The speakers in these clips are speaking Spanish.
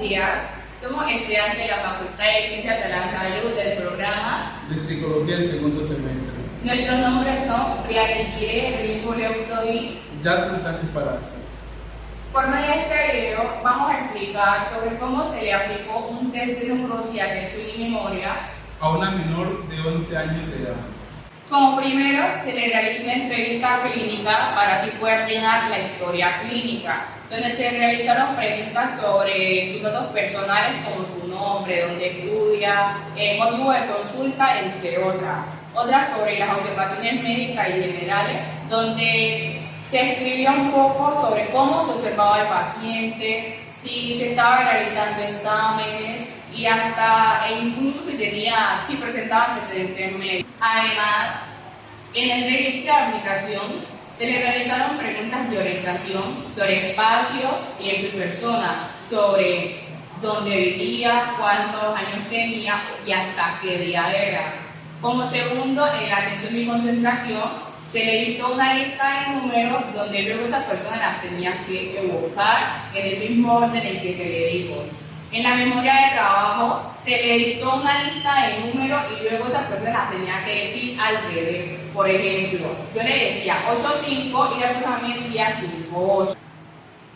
días. Somos estudiantes de la Facultad de Ciencias de la Salud del programa de Psicología del segundo semestre. Nuestros nombres son Riaquiquire, Rico Leutodi, Jason Sánchez Palazzo. Por medio de este video vamos a explicar sobre cómo se le aplicó un test de neurosis, atención y memoria A una menor de 11 años de edad. Como primero, se le realizó una entrevista clínica para así poder llenar la historia clínica, donde se realizaron preguntas sobre sus datos personales como su nombre, dónde estudia, motivo de consulta, entre otras. Otras sobre las observaciones médicas y generales, donde se escribía un poco sobre cómo se observaba el paciente, si se estaba realizando exámenes y hasta incluso si presentaba antecedentes médicos. Además, en el registro de aplicación se le realizaron preguntas de orientación sobre espacio, tiempo y persona, sobre dónde vivía, cuántos años tenía y hasta qué día era. Como segundo, en la atención y concentración, se le dictó una lista de números donde luego esas personas las tenía que evocar en el mismo orden en que se le dijo. En la memoria de trabajo se le dictó una lista de números y luego esas personas las tenía que decir al revés. Por ejemplo, yo le decía 8-5 y la persona me decía 5-8.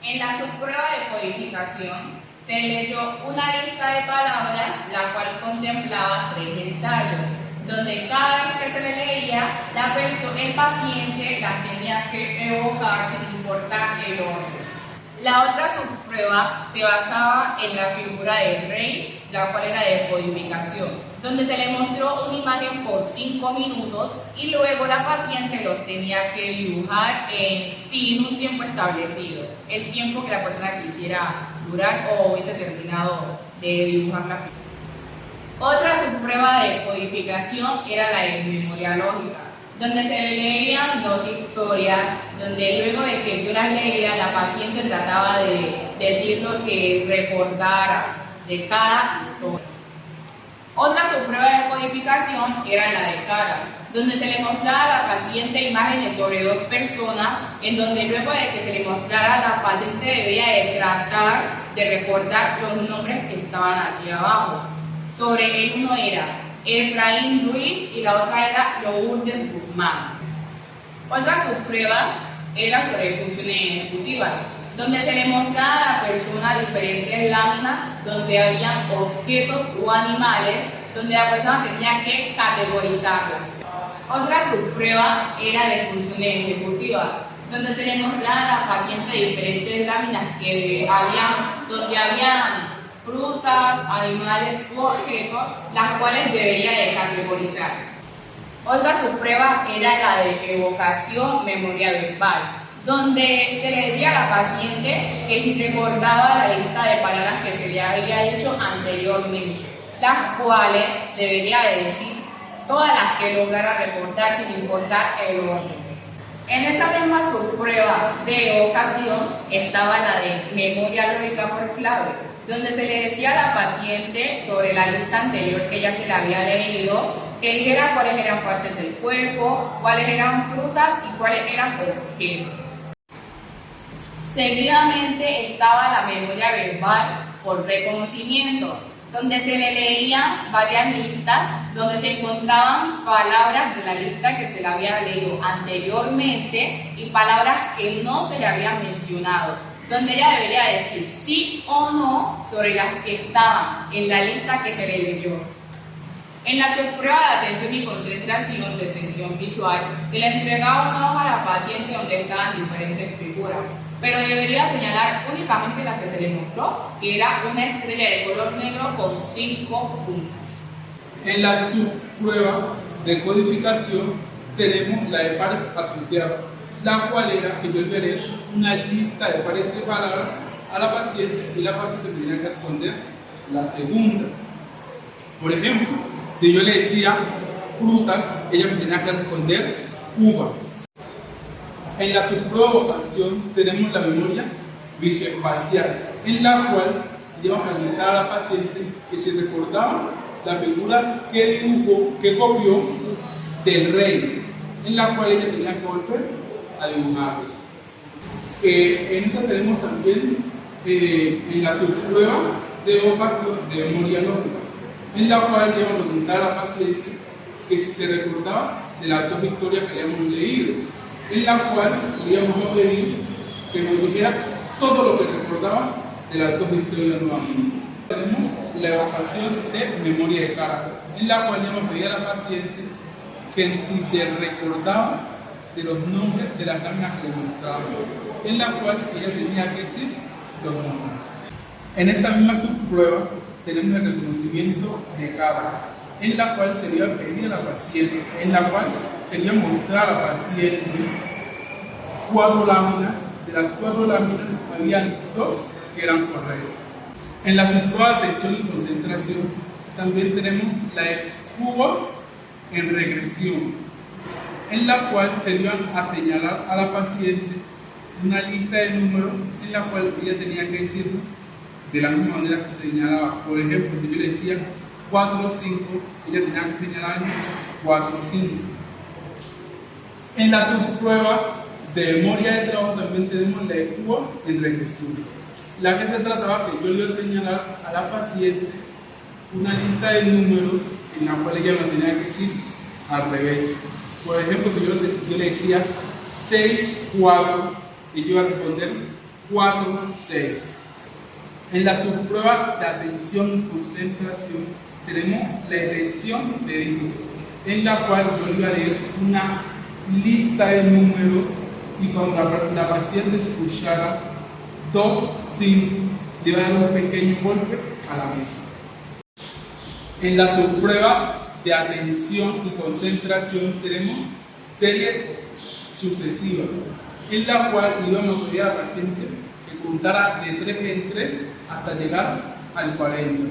En la subprueba de codificación se leyó una lista de palabras, la cual contemplaba 3 ensayos, donde cada vez que se le leía, el paciente las tenía que evocar sin importar el orden. La otra subprueba se basaba en la figura del rey, la cual era de codificación, donde se le mostró una imagen por 5 minutos y luego la paciente los tenía que dibujar sin un tiempo establecido, el tiempo que la persona quisiera durar o hubiese terminado de dibujar la figura. Otra subprueba de codificación era la de memoria lógica, donde se leían 2 historias, donde luego de que yo las leía, la paciente trataba de decir lo que recordara de cada historia. Otra subprueba de codificación era la de cara, donde se le mostraba a la paciente imágenes sobre 2 personas, en donde luego de que se le mostrara, la paciente debía de tratar de recordar los nombres que estaban aquí abajo. Sobre el uno era Efraín Ruiz y la otra era Lourdes Guzmán. Otra subprueba era sobre funciones ejecutivas, donde se le mostraba a la persona diferentes láminas donde había objetos o animales, donde la persona tenía que categorizarlas. Otra subprueba era de funciones ejecutivas, donde se le mostraba a la paciente diferentes láminas donde habían frutas, animales u objetos, las cuales debería de categorizar. Otra subprueba era la de evocación memoria verbal, donde se le decía a la paciente que si recordaba la lista de palabras que se le había dicho anteriormente, las cuales debería de decir todas las que lograra recordar sin importar el orden. En esa misma subprueba de evocación estaba la de memoria lógica por clave, donde se le decía a la paciente sobre la lista anterior que ella se la había leído, que dijera cuáles eran partes del cuerpo, cuáles eran frutas y cuáles eran objetos. Seguidamente estaba la memoria verbal por reconocimiento, donde se le leían varias listas, donde se encontraban palabras de la lista que se le había leído anteriormente y palabras que no se le habían mencionado, donde ella debería decir sí o no sobre las que estaban en la lista que se le leyó. En la subprueba de atención y concentración de atención visual, se le entregaba una hoja a la paciente donde estaban diferentes figuras, pero debería señalar únicamente la que se le mostró, que era una estrella de color negro con 5 puntas. En la subprueba de codificación tenemos la de pares asociados, la cual era que yo le daré una lista de pares de palabras a la paciente y la paciente tenía que responder la segunda. Por ejemplo, si yo le decía frutas, ella me tenía que responder uva. En la subprueba de vocación tenemos la memoria visoespacial, en la cual le iba a preguntar a la paciente que si recordaba la figura que dibujó, que copió del rey, en la cual ella tenía que volver a dibujarlo. En esta tenemos también en la subprueba de evocación de memoria lógica, en la cual le íbamos a preguntar a la paciente que si se recordaba de las dos historias que habíamos leído, en la cual le íbamos a pedir que nos dijera todo lo que recordaba de las dos historias nuevamente. Tenemos la evocación de memoria de carácter, en la cual le íbamos a pedir a la paciente que si se recordaba de los nombres de las láminas que le mostraba, en la cual ella tenía que decir los nombres. En esta misma subprueba tenemos el reconocimiento de cara, en la cual sería pedir a la paciente, en la cual sería mostrar a la paciente 4 láminas. De las 4 láminas habían 2 que eran correctas. En la subprueba de atención y concentración también tenemos la de cubos en regresión, en la cual se iban a señalar a la paciente una lista de números en la cual ella tenía que decir de la misma manera que se señalaba. Por ejemplo, si yo le decía 4, 5, ella tenía que señalar 4, 5. En la subprueba de memoria de trabajo también tenemos la de cubo en regresión, la que se trataba que yo le iba a señalar a la paciente una lista de números en la cual ella me tenía que decir al revés. Por ejemplo, si yo le decía 6, 4, ella iba a responder 4, 6. En la subprueba de atención y concentración tenemos la elección de dígitos, en la cual yo le iba a leer una lista de números y cuando la paciente escuchara 2, 5, le iba a dar un pequeño golpe a la mesa. En la subprueba de atención y concentración tenemos series sucesivas, en la cual íbamos a pedir a la paciente que contara de 3 en 3 hasta llegar al 40.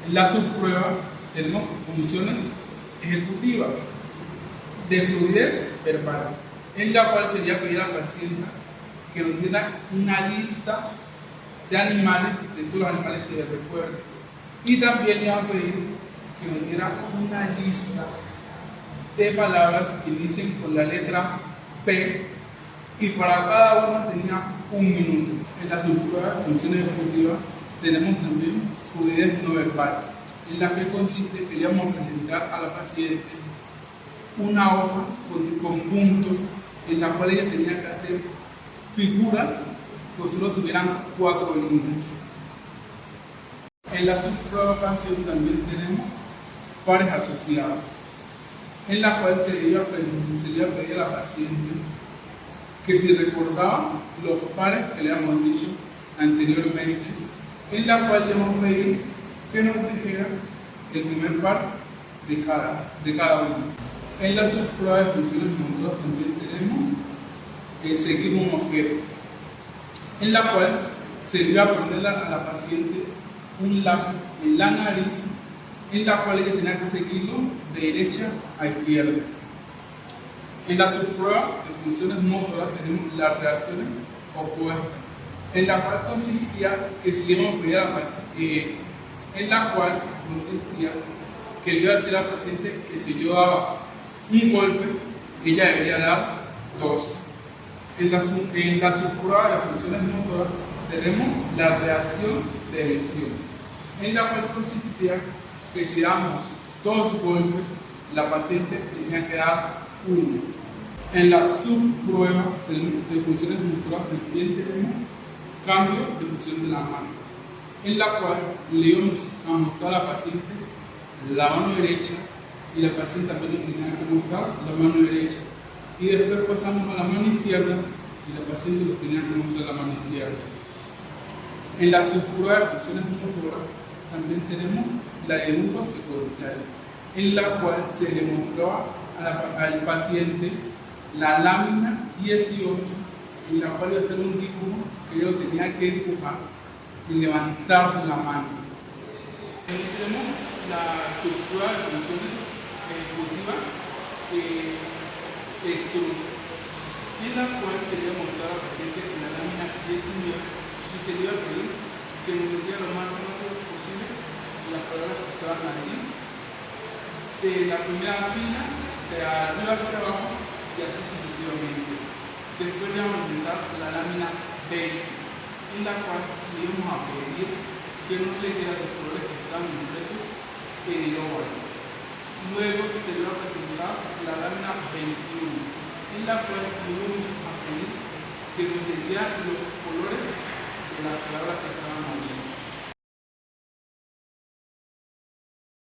En la subprueba tenemos funciones ejecutivas de fluidez verbal, en la cual sería pedir a la paciente que nos diera una lista de animales, de todos los animales que recuerden. Y también le vamos a pedir que nos diera una lista de palabras que inicien con la letra P, y para cada una tenía 1 minuto. En la subprueba de funciones ejecutivas tenemos también fluidez no verbal, en la que consiste que le vamos a presentar a la paciente una hoja con puntos en la cual ella tenía que hacer figuras que solo tuvieran 4 líneas. En la subprueba de canción también tenemos pares asociados, en la cual se le iba a pedir a la paciente que si recordaba los pares que le habíamos dicho anteriormente, en la cual le vamos a pedir que nos dijera el primer par de cada uno. En la subprueba de funciones motoras también tenemos seguir un objeto, en la cual se le iba a poner a la paciente un lápiz en la nariz, en la cual ella tenía que seguirlo de derecha a izquierda. En la subprueba de funciones motoras tenemos las reacciones opuestas, en la cual consistía que si íbamos a pedir a la paciente, en la cual consistía que le iba a decir a la paciente que si yo daba un golpe, ella debería dar 2. En la subprueba de funciones motoras tenemos la reacción de elección, en la cual consistía que si damos 2 golpes, la paciente tenía que dar 1. En la subprueba de funciones motoras también tenemos cambio de posición de la mano, en la cual le íbamos a mostrar a la paciente la mano derecha y la paciente también nos tenía que mostrar la mano derecha, y después pasamos a la mano izquierda y la paciente nos tenía que mostrar la mano izquierda. En la subprueba de funciones motoras también tenemos la de dibujo secuencial, en la cual se le mostraba al paciente la lámina 18, en la cual iba a hacer un dibujo que yo tenía que dibujar sin levantar la mano. También tenemos la subprueba de funciones ejecutivas en la cual se le iba a mostrar al paciente la lámina 19 y se le iba a pedir que nos diera lo más rápido posible las palabras que estaban allí, de la primera fila, de arriba hacia abajo y así sucesivamente. Después le vamos a presentar la lámina 20, en la cual le íbamos a pedir que nos leyera los colores que estaban impresos en el óvalo. Luego se iba a presentar la lámina 21, en la cual íbamos a pedir que nos leyera los colores de las palabras que estaban allí.